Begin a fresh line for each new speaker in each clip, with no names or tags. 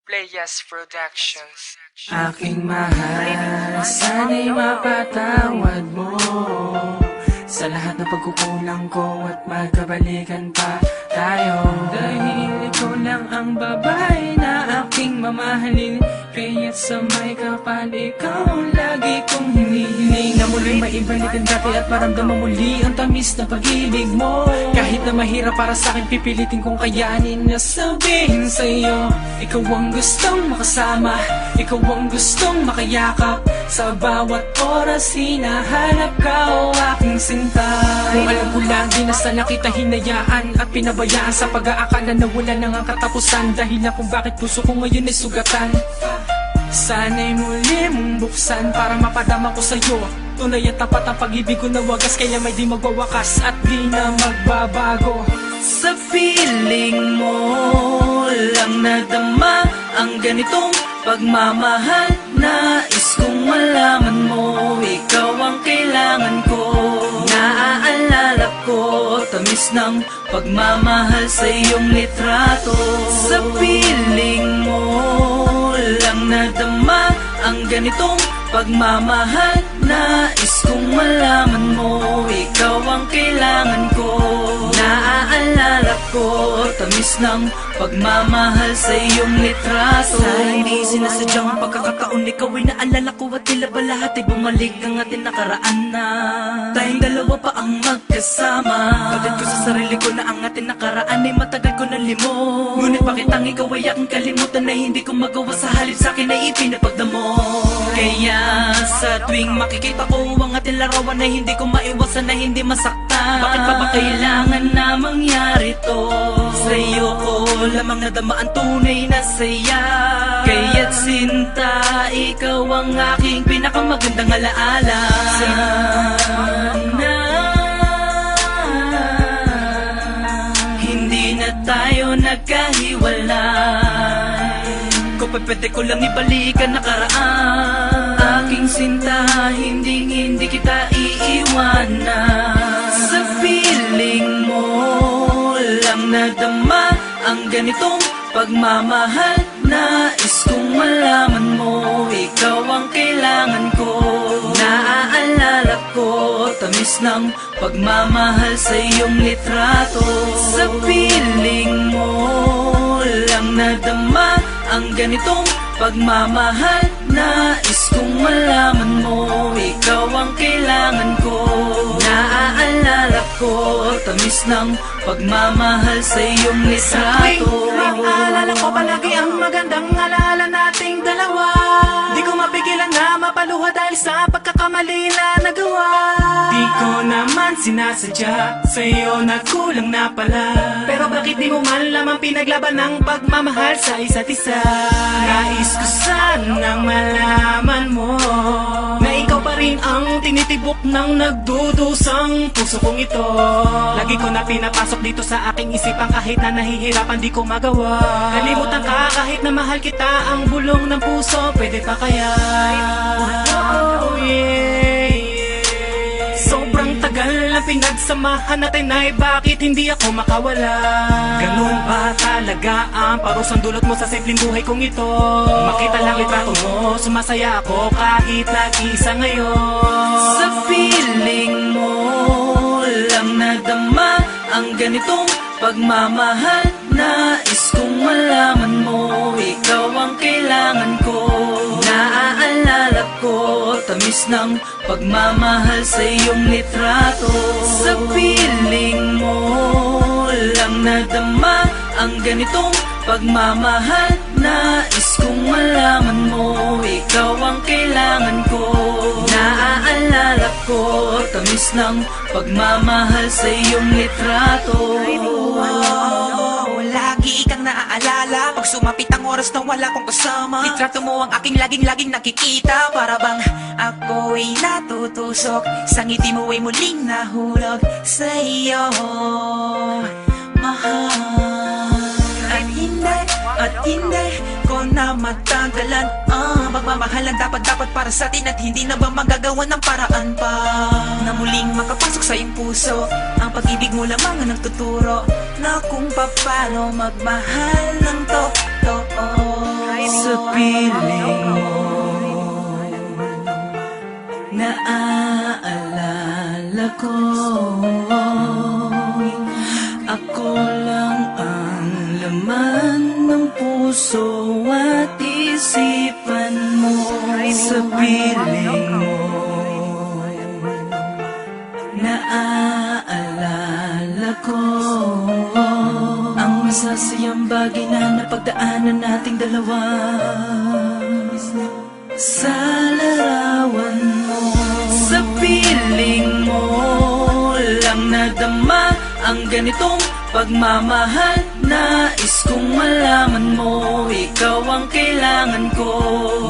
Playas Productions.
Aking mahal, sana'y mapatawad mo sa lahat ng pagkukulang ko at magkabalikan pa tayo. Dahil ikaw lang ang babae na aking mamahalin, kaya't sa may kapal ikaw ang lagi kong hinihiling na muling maibalik ang dati at maramdaman muli ang tamis na pag-ibig mo. Kahit na mahirap para sa akin, pipilitin kong kayanin na sabihin sa'yo, ikaw ang gustong makasama, ikaw ang gustong makayakap. Sa bawat oras hinahanap ka, o aking sinta. Kung alam ko lang, di na sana kita hinayaan at pinabayaan sa pag-aakala na wala nang ang katapusan. Dahilan kung bakit puso ko ngayon ay sugatan. Sana'y muli mong buksan para mapadama ko sa'yo tunay at tapat ang pag-ibig ko na wagas, kaya may di magwawakas at di na magbabago. Sa feeling mo lang nadama ang ganitong pagmamahal. Nais kong malaman mo, ikaw ang kailangan ko. Naaalala ko, tamis ng pagmamahal sa iyong litrato. Sa feeling mo lang nadama ang ganitong pagmamahal. Nais kong malaman mo, ikaw ang kailangan ko. Naaalala ko, tamis ng pagmamahal sa iyong litrato. Sa hindi sinasadyang pagkakataon, ikaw ay naalala ko at tila ba lahat ay bumalik ang ating nakaraan na tayong dalawa pa ang magkasama. Kagat ko sa sarili ko na ang ating nakaraan ay matagal ko na limot. Ngunit bakit ang ikaw ay aking kalimutan na hindi ko magawa, sa halip sa akin ay ipinapagdamo. Kaya sa tuwing makikita ko ang ating larawan ay hindi ko maiwasan na hindi masaktan. Bakit pa ba kailangan na mangyari to? Sa'yo ko lamang nadama ang tunay na saya. Kaya't sinta, ikaw ang aking pinakamagandang alaala. Sana hindi na tayo nagkahiwalay. Kung pwede ko lang ibalikan nakaraan, aking sinta, hindi kita iiwanan. Sa feeling mo lang nadama ang ganitong pagmamahal. Nais kong malaman mo, ikaw ang kailangan ko. Naaalala ko, tamis ng pagmamahal sa iyong litrato. Sa feeling mo lang nadama ang ganitong pagmamahal. Nais kong malaman mo, ikaw ang kailangan ko. Naaalala ko, tamis ng pagmamahal sa iyong litrato.
Maalala ko palagi ang magandang alaala nating dalawa. Di ko mapigilan na mapaluha dahil sa pagkakamali na nagawa.
Di ko naman sinasadya, sa'yo nagkulang na pala.
Pero bakit di mo man lamang pinaglaban ng pagmamahal sa isa't isa?
Nais ko sanang malaman mo
Na ikaw pa rin ang tinitibok ng nagdudusang puso kong ito.
lagi ko na pinapasok dito sa aking isipan, kahit na nahihirapan di ko magawa.
Kalimutan ka kahit na mahal kita, ang bulong ng puso, pwede pa kaya? Oh yeah. Sobrang tagal na pinagsamahan natin ay bakit hindi ako makawala?
Ganun ba talaga ang parusang dulot mo sa simpleng buhay kong ito? Makita lang litrato mo, sumasaya ako kahit nag-iisa ngayon.
Sa feeling mo lang nadama ang ganitong pagmamahal. Nais kong malaman mo, ikaw ang kailangan ko. Naaalala ko, tamis ng pagmamahal sa iyong litrato. Sa feeling mo lang nadama ang ganitong pagmamahal. Nais kong malaman mo, ikaw ang kailangan ko. Naaalala ko, tamis ng pagmamahal sa iyong litrato.
Lagi kang naaalala pag sumapit ang oras na wala kong kasama. Litrato mo ang aking laging nakikita. Para bang ako'y natutusok sa ngiti mo ay muling nahulog sa iyo, mahal. At hindi ko na matagalan. Pagmamahalan dapat para sa atin at hindi na ba magagawa ng paraan pa na muling makapasok sa iyong puso. Ang pag-ibig mo lamang ang nagtuturo na kung paano magmahal ng totoo.
piling mo, naaalala ko, ako lang ang laman ng puso at isipan mo. Sa piling mo, naaalala ko ang masasayang bagay na napagdaanan nating dalawa. Sa larawan mo, sa piling mo lang nadama ang ganitong pagmamahal. Nais kong malaman mo, ikaw ang kailangan ko.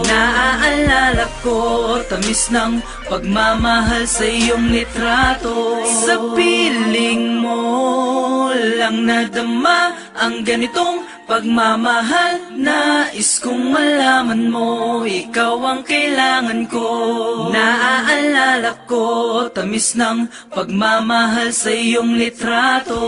Naaalala ko, tamis ng pagmamahal sa iyong litrato. Sa piling mo lang nadama ang ganitong pagmamahal. Nais kong malaman mo, ikaw ang kailangan ko. Naaalala ko, tamis ng pagmamahal sa iyong litrato.